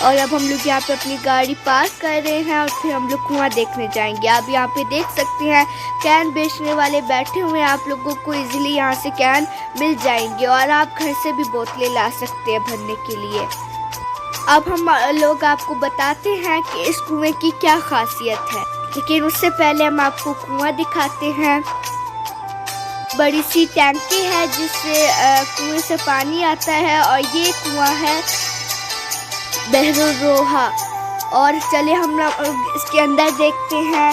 اور اب ہم لوگ یہاں پہ اپنی گاڑی پارک کر رہے ہیں اور پھر ہم لوگ کنواں دیکھنے جائیں گے۔ آپ یہاں پہ دیکھ سکتے ہیں کین بیچنے والے بیٹھے ہوئے ہیں، آپ لوگوں کو ایزیلی یہاں سے کین مل جائیں گے اور آپ گھر سے بھی بوتلیں لا سکتے ہیں بھرنے کے لیے۔ اب ہم لوگ آپ کو بتاتے ہیں کہ اس کنویں کی کیا خاصیت ہے، لیکن اس سے پہلے ہم آپ کو کنواں دکھاتے ہیں۔ بڑی سی ٹینکی ہے جس سے کنویں سے پانی آتا ہے اور یہ کنواں ہے بحر الروحا۔ اور چلے ہم لوگ اس کے اندر دیکھتے ہیں،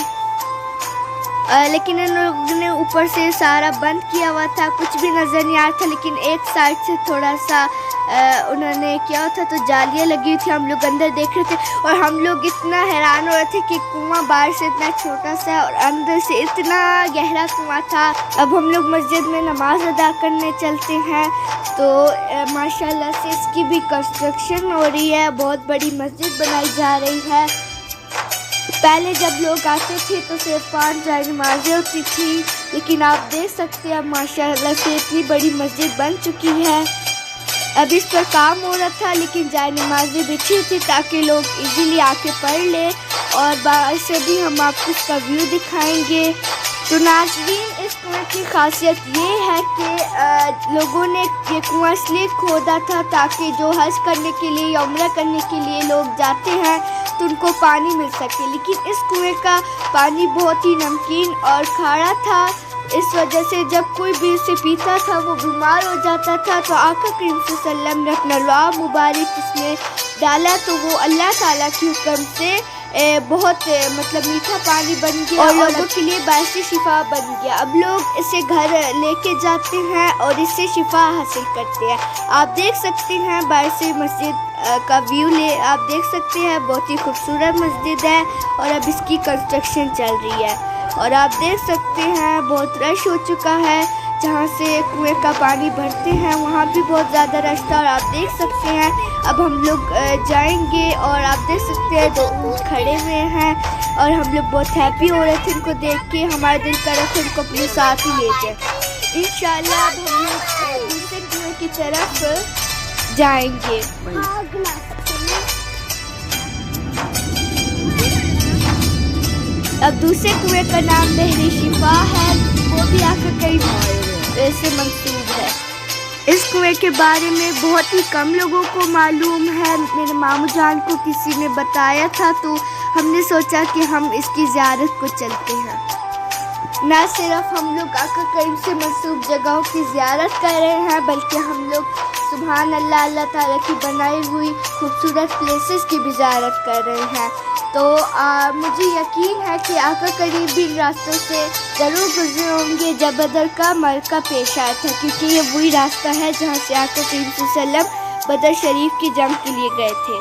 لیکن ان لوگوں نے اوپر سے سارا بند کیا ہوا تھا، کچھ بھی نظر نہیں آ رہا تھا، لیکن ایک سائڈ سے تھوڑا سا انہوں نے کیا تھا تو جالیاں لگی ہوئی تھی، ہم لوگ اندر دیکھ رہے تھے اور ہم لوگ اتنا حیران ہو رہے تھے کہ کنواں باہر سے اتنا چھوٹا سا اور اندر سے اتنا گہرا کنواں تھا۔ اب ہم لوگ مسجد میں نماز ادا کرنے چلتے ہیں، تو ماشاءاللہ سے اس کی بھی کنسٹرکشن ہو رہی ہے، بہت بڑی مسجد بنائی جا رہی ہے۔ پہلے جب لوگ آتے تھے تو صرف 5 جائے نمازیں ہوتی تھی، لیکن آپ دیکھ سکتے ہیں ماشاءاللہ سے اتنی بڑی مسجد بن چکی ہے۔ اب اس پر کام ہو رہا تھا، لیکن جائے نمازیں بچھی تھی تاکہ لوگ ایزیلی آ کے پڑھ لیں، اور باہر سے بھی ہم آپ کو اس کا ویو دکھائیں گے۔ تو ناظرین، اس کنویں کی خاصیت یہ ہے کہ لوگوں نے یہ کنواں اس لیے کھودا تھا تاکہ جو حج کرنے کے لیے یا عمرہ کرنے کے لیے لوگ جاتے ہیں تو ان کو پانی مل سکے، لیکن اس کنویں کا پانی بہت ہی نمکین اور کھارا تھا، اس وجہ سے جب کوئی بھی اسے پیتا تھا وہ بیمار ہو جاتا تھا۔ تو آقا کریم صلی اللہ علیہ وسلم نے اپنا لعاب مبارک اس میں ڈالا تو وہ اللہ تعالیٰ کی حکم سے بہت میٹھا پانی بن گیا اور لوگوں کے لیے باعث شفا بن گیا۔ اب لوگ اسے گھر لے کے جاتے ہیں اور اس سے شفا حاصل کرتے ہیں۔ آپ دیکھ سکتے ہیں باہر سے مسجد کا ویو آپ دیکھ سکتے ہیں، بہت ہی خوبصورت مسجد ہے اور اب اس کی کنسٹرکشن چل رہی ہے، اور آپ دیکھ سکتے ہیں بہت رش ہو چکا ہے، جہاں سے کنویں کا پانی بھرتے ہیں وہاں بھی بہت زیادہ رش تھا، اور آپ دیکھ سکتے ہیں اب ہم لوگ جائیں گے، اور آپ دیکھ سکتے ہیں 2 اونٹ کھڑے ہوئے ہیں اور ہم لوگ بہت ہیپی ہو رہے تھے ان کو دیکھ کے، ہمارا دل کر رہا تھا ان کو اپنے ساتھ ہی لے جائیں۔ انشاءاللہ اب ہم لوگ دوسرے کنویں کی طرف جائیں گے۔ اب دوسرے کنویں کا نام بحر شفا ہے، وہ بھی آقا کریم سے منسوب ہے۔ اس کنویں کے بارے میں بہت ہی کم لوگوں کو معلوم ہے، میرے ماموں جان کو کسی نے بتایا تھا تو ہم نے سوچا کہ ہم اس کی زیارت کو چلتے ہیں۔ نہ صرف ہم لوگ آقا کریم سے منسوب جگہوں کی زیارت کر رہے ہیں، بلکہ ہم لوگ سبحان اللہ، اللہ تعالیٰ کی بنائی ہوئی خوبصورت پلیسز کی بھی زیارت کر رہے ہیں۔ تو مجھے یقین ہے کہ آقا کریم بھی ان راستوں سے ضرور گزرے ہوں گے جب بدر کا معرکہ پیش آیا تھا، کیونکہ یہ وہی راستہ ہے جہاں سے آقا کریم صلی اللہ علیہ وسلم بدر شریف کی جنگ کے لیے گئے تھے۔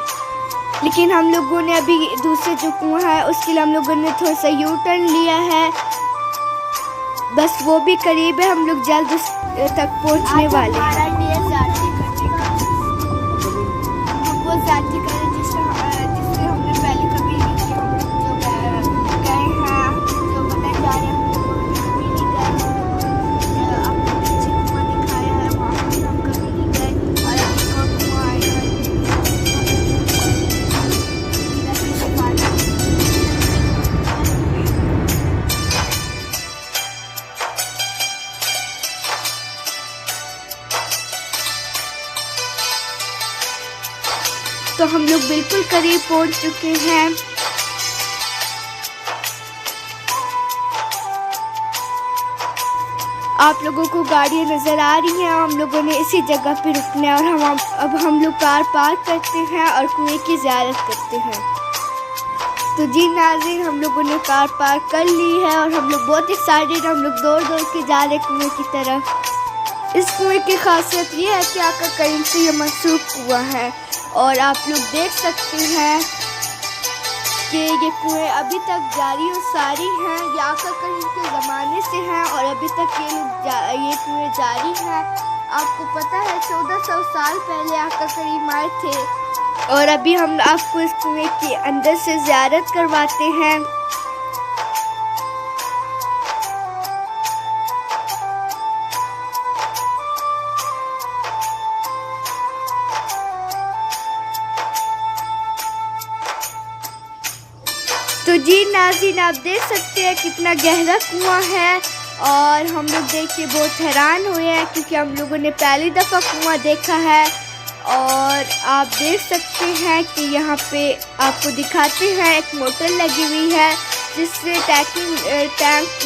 لیکن ہم لوگوں نے ابھی دوسرے جو کنواں ہے اس کے لیے ہم لوگوں نے تھوڑا سا یو ٹرن لیا ہے، بس وہ بھی قریب ہے، ہم لوگ جلد اس تک پہنچنے والے ہیں۔ ہم وہ ذاتی کریں جس سے ہم نے پہلے کبھی نہیں کیا، جو گئے ہیں، جو بدر جا رہے ہیں ہم لوگ کبھی نہیں گئے، آپ کو پیچھے کنواں دکھایا ہے وہاں پہ ہم کبھی نہیں گئے، اور اب ایک اور کنواں آئے گا۔ تو ہم لوگ بالکل قریب پہنچ چکے ہیں۔ آپ لوگوں کو گاڑیاں نظر آ رہی ہیں، ہم لوگوں نے اسی جگہ پہ رکنا ہے، اور اب ہم لوگ کار پارک کرتے ہیں اور کنویں کی زیارت کرتے ہیں۔ تو جی ناظرین، ہم لوگوں نے کار پارک کر لی ہے اور ہم لوگ بہت ایکسائٹیڈ، ہم لوگ دوڑ کے جا رہے کنویں کی طرف۔ اس کنویں کی خاصیت یہ ہے کہ آقا کریم سے یہ منسوب کنواں ہے، اور آپ لوگ دیکھ سکتے ہیں کہ یہ کنویں ابھی تک جاری و ساری ہیں، یہ آقا کریم کے زمانے سے ہیں اور ابھی تک یہ کنویں جاری ہیں۔ آپ کو پتہ ہے 1400 سال پہلے آقا کریم آئے تھے، اور ابھی ہم آپ کو اس کنویں کے اندر سے زیارت کرواتے ہیں۔ تو جی ناظرین آپ دیکھ سکتے ہیں کتنا گہرا کنواں ہے، اور ہم لوگ دیکھ کے بہت حیران ہوئے ہیں کیونکہ ہم لوگوں نے پہلی دفعہ کنواں دیکھا ہے۔ اور آپ دیکھ سکتے ہیں کہ یہاں پہ آپ کو دکھاتے ہیں ایک موٹر لگی ہوئی ہے جس سے ٹینک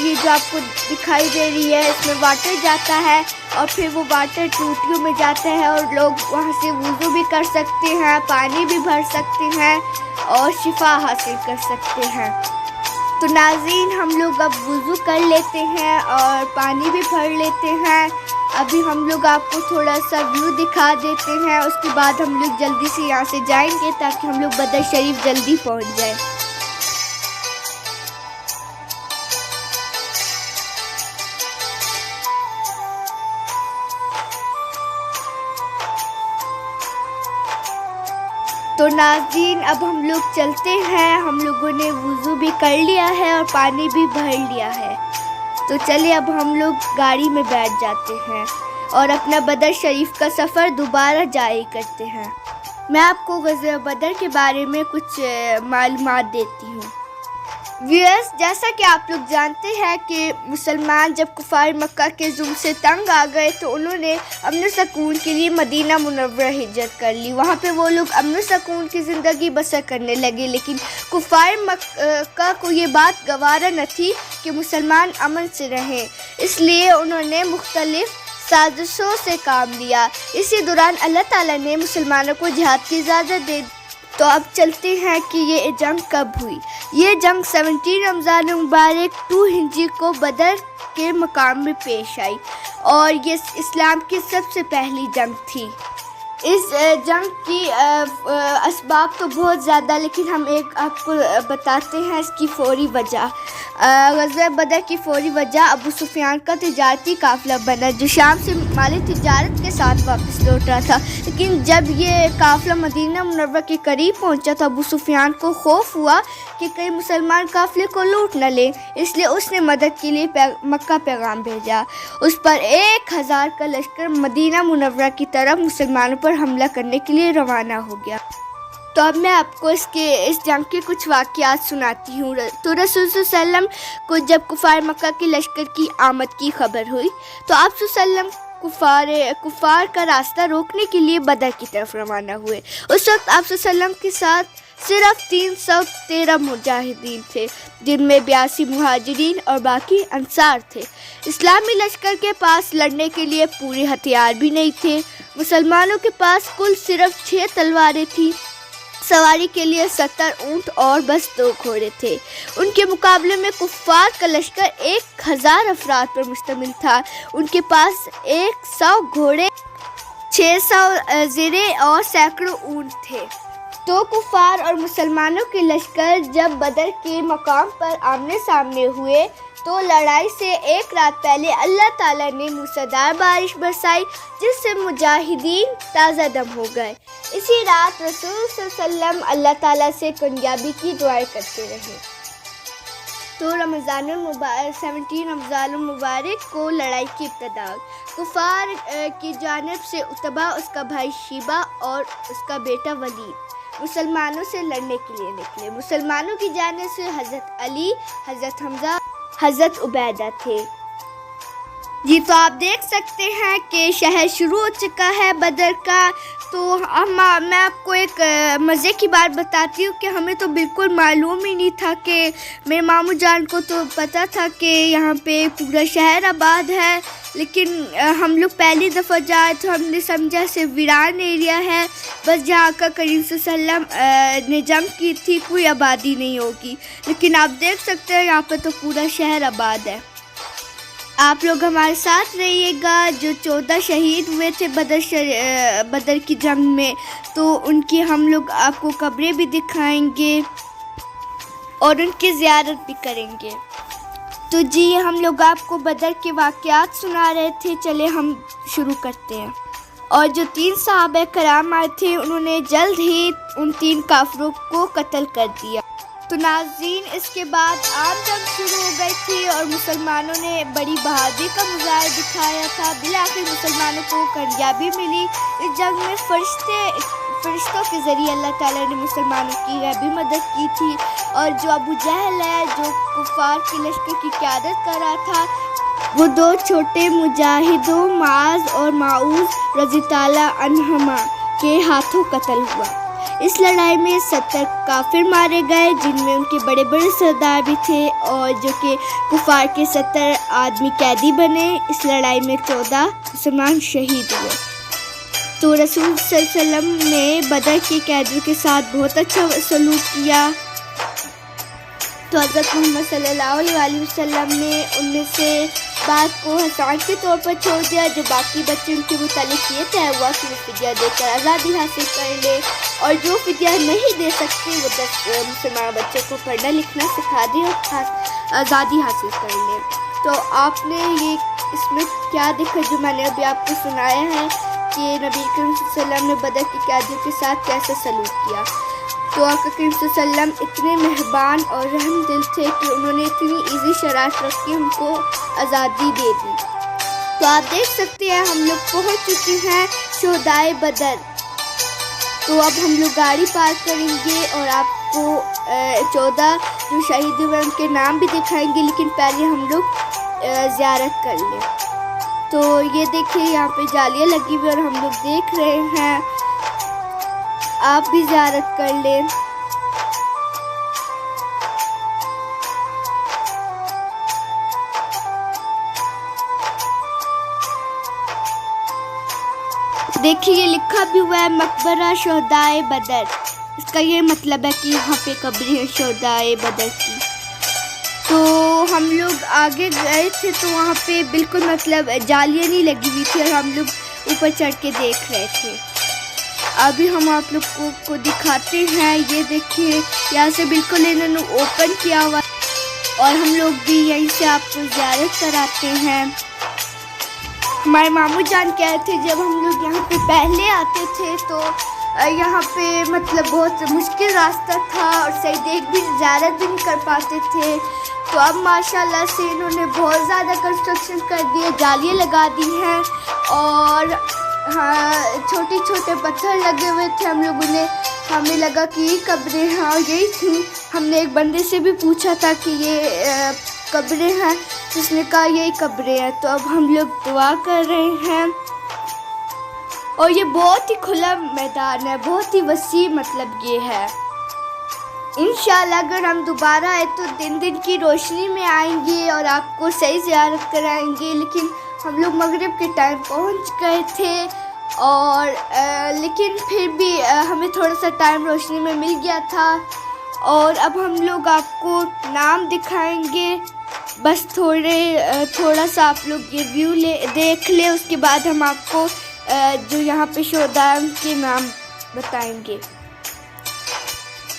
یہ جو آپ کو دکھائی دے رہی ہے اس میں واٹر جاتا ہے، اور پھر وہ واٹر ٹوٹیوں میں جاتا ہے اور لوگ وہاں سے وضو بھی کر سکتے ہیں، پانی بھی بھر سکتے ہیں اور شفا حاصل کر سکتے ہیں۔ تو ناظرین ہم لوگ اب وضو کر لیتے ہیں اور پانی بھی بھر لیتے ہیں۔ ابھی ہم لوگ آپ کو تھوڑا سا ویو دکھا دیتے ہیں، اس کے بعد ہم لوگ جلدی سے یہاں سے جائیں گے تاکہ ہم لوگ بدر شریف جلدی پہنچ جائیں۔ تو ناظرین اب ہم لوگ چلتے ہیں، ہم لوگوں نے وضو بھی کر لیا ہے اور پانی بھی بھر لیا ہے، تو چلیے اب ہم لوگ گاڑی میں بیٹھ جاتے ہیں اور اپنا بدر شریف کا سفر دوبارہ جاری کرتے ہیں۔ میں آپ کو غزوہ بدر کے بارے میں کچھ معلومات دیتی ہوں۔ ویورز جیسا کہ آپ لوگ جانتے ہیں کہ مسلمان جب کفار مکہ کے ظلم سے تنگ آ گئے تو انہوں نے امن و سکون کے لیے مدینہ منورہ ہجرت کر لی۔ وہاں پہ وہ لوگ امن و سکون کی زندگی بسر کرنے لگے، لیکن کفار مکہ کو یہ بات گوارا نہ تھی کہ مسلمان امن سے رہیں، اس لیے انہوں نے مختلف سازشوں سے کام لیا۔ اسی دوران اللہ تعالیٰ نے مسلمانوں کو جہاد کی اجازت دے دی۔ تو اب چلتے ہیں کہ یہ جنگ کب ہوئی۔ یہ جنگ 17 رمضان مبارک 2 ہجری کو بدر کے مقام میں پیش آئی، اور یہ اسلام کی سب سے پہلی جنگ تھی۔ اس جنگ کی اسباب تو بہت زیادہ، لیکن ہم ایک آپ کو بتاتے ہیں اس کی فوری وجہ۔ غزوہ بدر کی فوری وجہ ابو سفیان کا تجارتی قافلہ بنا جو شام سے مال تجارت کے ساتھ واپس لوٹ رہا تھا، لیکن جب یہ قافلہ مدینہ منورہ کے قریب پہنچا تو ابو سفیان کو خوف ہوا کہ کئی مسلمان قافلے کو لوٹ نہ لیں، اس لیے اس نے مدد کے لیے مکہ پیغام بھیجا۔ اس پر 1000 کا لشکر مدینہ منورہ کی طرف مسلمانوں پر حملہ کرنے کے لیے روانہ ہو گیا۔ تو اب میں آپ کو اس جنگ کے کچھ واقعات سناتی ہوں۔ تو رسول صلی اللہ علیہ وسلم کو جب کفار مکہ کے لشکر کی آمد کی خبر ہوئی تو آپ صلی اللہ علیہ وسلم کفار کا راستہ روکنے کے لیے بدر کی طرف روانہ ہوئے۔ اس وقت آپ صلی اللہ علیہ وسلم کے ساتھ صرف 313 مجاہدین تھے، جن میں 82 مہاجرین اور باقی انصار تھے۔ اسلامی لشکر کے پاس لڑنے کے لیے پورے ہتھیار بھی نہیں تھے۔ مسلمانوں کے پاس کل صرف 6 تلواریں تھیں، سواری کے لیے 70 اونٹ اور بس 2 گھوڑے تھے۔ ان کے مقابلے میں کفار کا لشکر 1000 افراد پر مشتمل تھا۔ ان کے پاس 100 گھوڑے، 600 زرے اور سینکڑوں اونٹ تھے۔ تو کفار اور مسلمانوں کے لشکر جب بدر کے مقام پر آمنے سامنے ہوئے تو لڑائی سے 1 رات پہلے اللہ تعالیٰ نے موسیدار بارش برسائی، جس سے مجاہدین تازہ دم ہو گئے۔ اسی رات رسول صلی اللہ علیہ وسلم اللہ تعالیٰ سے کامیابی کی دعائیں کرتے رہے۔ تو 17 رمضان المبارک کو لڑائی کی ابتدا ہوئی۔ کفار کی جانب سے عتبہ، اس کا بھائی شیبہ اور اس کا بیٹا ولید مسلمانوں سے لڑنے کے لیے نکلے۔ مسلمانوں کی جانب سے حضرت علی، حضرت حمزہ، حضرت عبیدہ تھے۔ جی تو آپ دیکھ سکتے ہیں کہ شہر شروع ہو چکا ہے بدر کا۔ تو میں آپ کو ایک مزے کی بات بتاتی ہوں کہ ہمیں تو بالکل معلوم ہی نہیں تھا کہ میرے ماموں جان کو تو پتہ تھا کہ یہاں پہ پورا شہر آباد ہے، لیکن ہم لوگ پہلی دفعہ جائے تو ہم نے سمجھا صرف ویران ایریا ہے، بس جہاں کا کریم صلی اللہ علیہ وسلم نے جنگ کی تھی کوئی آبادی نہیں ہوگی، لیکن آپ دیکھ سکتے ہیں یہاں پہ تو پورا شہر آباد ہے۔ آپ لوگ ہمارے ساتھ رہیے گا۔ جو 14 شہید ہوئے تھے بدر کی جنگ میں، تو ان کی ہم لوگ آپ کو قبریں بھی دکھائیں گے اور ان کی زیارت بھی کریں گے۔ تو جی ہم لوگ آپ کو بدر کے واقعات سنا رہے تھے، چلے ہم شروع کرتے ہیں۔ اور جو 3 صحابہ کرام آئے تھے انہوں نے جلد ہی ان 3 کافروں کو قتل کر دیا۔ تو ناظرین اس کے بعد عام جنگ شروع ہو گئی تھی اور مسلمانوں نے بڑی بہادری کا مظاہرہ دکھایا تھا۔ بالآخر مسلمانوں کو کامیابی ملی۔ اس جنگ میں فرشتوں کے ذریعے اللہ تعالیٰ نے مسلمانوں کی غیبی مدد کی تھی، اور جو ابو جہل ہے جو کفار کے لشکر کی قیادت کر رہا تھا، وہ دو چھوٹے مجاہدوں معاذ اور معوذ رضی تعالیٰ عنہما کے ہاتھوں قتل ہوا۔ اس لڑائی میں 70 کافر مارے گئے، جن میں ان کے بڑے بڑے سردار بھی تھے، اور جو کہ کفار کے 70 آدمی قیدی بنے۔ اس لڑائی میں 14 مسلمان شہید ہوئے۔ تو رسول صلی اللہ علیہ وسلم نے بدر کے قیدیوں کے ساتھ بہت اچھا سلوک کیا، تو حضرت محمد صلی اللہ علیہ وسلم نے ان میں سے بات کو احسان کے طور پر چھوڑ دیا۔ جو باقی بچے ان کے متعلق یہ طے ہوا کہ وہ فدیہ دے کر آزادی حاصل کر لے، اور جو فدیہ نہیں دے سکتے وہ 10 مسلمان بچوں کو پڑھنا لکھنا سکھا دیں اور آزادی حاصل کر لیں۔ تو آپ نے یہ اس میں کیا دیکھا جو میں نے ابھی آپ کو سنایا ہے کہ نبی کریم صلی اللہ علیہ وسلم نے بدر کے قیدیوں کے ساتھ کیسے سلوک کیا۔ تو آقا کریم صلی اللہ علیہ وسلم اتنے مہربان اور رحم دل تھے کہ انہوں نے اتنی ایزی شرائط رکھ کے ان کو آزادی دے دی۔ تو آپ دیکھ سکتے ہیں ہم لوگ پہنچ چکے ہیں شہدائے بدر۔ تو اب ہم لوگ گاڑی پارک کریں گے اور آپ کو 14 جو شہید ہوئے ان کے نام بھی دکھائیں گے، لیکن پہلے ہم لوگ زیارت کر لیں۔ تو یہ دیکھیں یہاں پہ جالیاں لگی ہوئی اور ہم لوگ دیکھ رہے ہیں، آپ بھی زیارت کر لیں۔ دیکھیے یہ لکھا بھی ہوا ہے مقبرہ شہدائے بدر، اس کا یہ مطلب ہے کہ یہاں پہ قبریں ہیں شہدائے بدر کی۔ تو ہم لوگ آگے گئے تھے تو وہاں پہ بالکل مطلب جالیاں نہیں لگی ہوئی تھی اور ہم لوگ اوپر چڑھ کے دیکھ رہے تھے۔ ابھی ہم آپ لوگ کو دکھاتے ہیں، یہ دیکھیے یہاں سے بالکل انہوں نے اوپن کیا ہوا، اور ہم لوگ بھی یہیں سے آپ کو زیارت کراتے ہیں۔ ہمارے ماموں جان کہہ رہے تھے جب ہم لوگ یہاں پہ پہلے آتے تھے تو یہاں پہ مطلب بہت مشکل راستہ تھا اور صحیح دیکھ بھی زیارت بھی نہیں کر پاتے تھے، تو اب ماشاءاللہ سے انہوں نے بہت زیادہ کنسٹرکشن کر دی ہے، جالیاں لگا دی ہیں، اور ہاں چھوٹے چھوٹے پتھر لگے ہوئے تھے، ہم لوگوں نے ہمیں لگا کہ یہ قبریں ہیں اور یہی تھیں۔ ہم نے ایک بندے سے بھی پوچھا تھا کہ یہ قبریں ہیں، جس نے کہا یہی قبریں ہیں۔ تو اب ہم لوگ دعا کر رہے ہیں، اور یہ بہت ہی کھلا میدان ہے، بہت ہی وسیع مطلب یہ ہے۔ انشاءاللہ اگر ہم دوبارہ آئے تو دن کی روشنی میں آئیں گے اور آپ کو صحیح زیارت کرائیں گے، لیکن ہم لوگ مغرب کے ٹائم پہنچ گئے تھے، اور لیکن پھر بھی ہمیں تھوڑا سا ٹائم روشنی میں مل گیا تھا۔ اور اب ہم لوگ آپ کو نام دکھائیں گے، بس تھوڑا سا آپ لوگ یہ ویو دیکھ لیں، اس کے بعد ہم آپ کو جو یہاں پہ شہداء کے نام بتائیں گے۔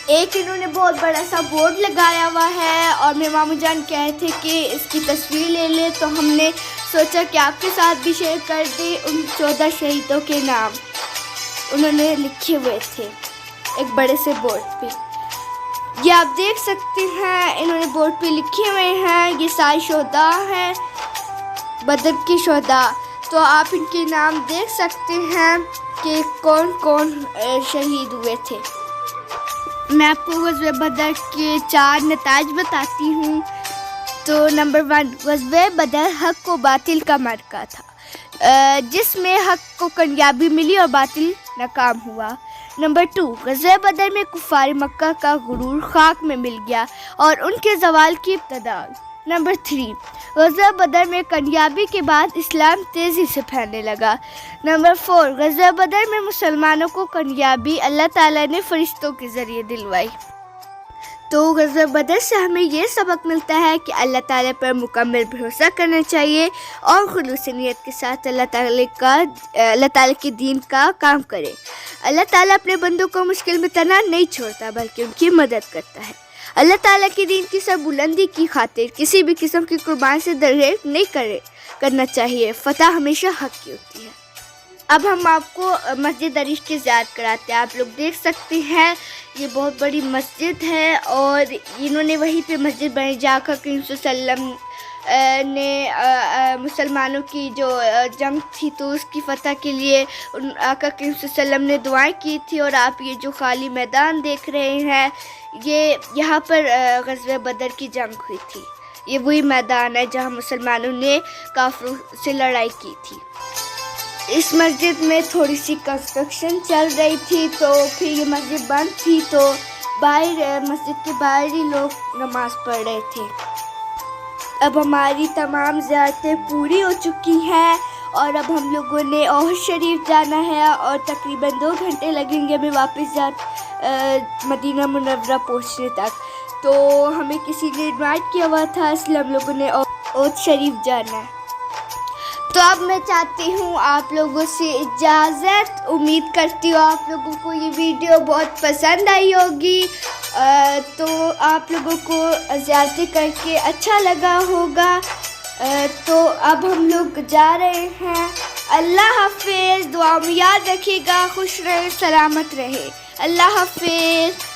ایک انہوں نے بہت بڑا سا بورڈ لگایا ہوا ہے، اور میرے ماموں جان کہہ رہے تھے کہ اس کی تصویر لے لیں، تو ہم نے سوچا کہ آپ کے ساتھ بھی شیئر کر دیں ان 14 شہیدوں کے نام انہوں نے لکھے ہوئے تھے ایک بڑے سے بورڈ پہ۔ یہ آپ دیکھ سکتے ہیں انہوں نے بورڈ پہ لکھے ہوئے ہیں، یہ سارے شہداء ہیں بدر کے شہداء۔ تو آپ ان کے نام دیکھ سکتے ہیں کہ کون کون شہید ہوئے تھے۔ میں آپ کو غزوہ بدر کے 4 نتائج بتاتی ہوں۔ تو نمبر 1، غزوہ بدر حق و باطل کا معرکہ تھا، جس میں حق کو کامیابی ملی اور باطل ناکام ہوا۔ نمبر 2، غزوہ بدر میں کفار مکہ کا غرور خاک میں مل گیا اور ان کے زوال کی ابتدا ہوئی۔ نمبر 3، غزوہ بدر میں کامیابی کے بعد اسلام تیزی سے پھیلنے لگا۔ نمبر 4، غزوہ بدر میں مسلمانوں کو کامیابی اللہ تعالیٰ نے فرشتوں کے ذریعے دلوائی۔ تو غزوہ بدر سے ہمیں یہ سبق ملتا ہے کہ اللہ تعالیٰ پر مکمل بھروسہ کرنا چاہیے اور خلوص نیت کے ساتھ اللہ تعالیٰ کے دین کا کام کرے۔ اللہ تعالیٰ اپنے بندوں کو مشکل میں تنہا نہیں چھوڑتا بلکہ ان کی مدد کرتا ہے۔ اللہ تعالیٰ کے دین کی سر بلندی کی خاطر کسی بھی قسم کی قربانی سے درگزر نہیں کرنا چاہیے۔ فتح ہمیشہ حق کی ہوتی ہے۔ اب ہم آپ کو مسجد عریش کی زیارت کراتے ہیں۔ آپ لوگ دیکھ سکتے ہیں یہ بہت بڑی مسجد ہے، اور انہوں نے وہیں پہ مسجد بنائی جہاں آقا کریم صلی اللہ علیہ وسلم نے مسلمانوں کی جو جنگ تھی تو اس کی فتح کے لیے آقا کریم صلی اللہ علیہ وسلم نے دعائیں کی تھی. اور آپ یہ جو خالی میدان دیکھ رہے ہیں یہاں پر غزوہ بدر کی جنگ ہوئی تھی. یہ وہی میدان ہے جہاں مسلمانوں نے کافروں سے لڑائی کی تھی. اس مسجد میں تھوڑی سی کنسٹرکشن چل رہی تھی تو پھر یہ مسجد بند تھی تو باہر مسجد کے باہر ہی لوگ نماز پڑھ رہے تھے. اب ہماری تمام زیارتیں پوری ہو چکی ہیں اور اب ہم لوگوں نے احد شریف جانا ہے اور تقریباً 2 گھنٹے لگیں گے ہمیں واپس مدینہ منورہ پہنچنے تک. تو ہمیں کسی نے انوائٹ کیا ہوا تھا اس لیے ہم لوگوں نے احد شریف جانا ہے. تو اب میں چاہتی ہوں آپ لوگوں سے اجازت. امید کرتی ہوں آپ لوگوں کو یہ ویڈیو بہت پسند آئی ہوگی تو آپ لوگوں کو زیارتیں کر کے اچھا لگا ہوگا. تو اب ہم لوگ جا رہے ہیں. اللہ حافظ. دعا میں یاد رکھیے گا. خوش رہے، سلامت رہے. اللہ حافظ.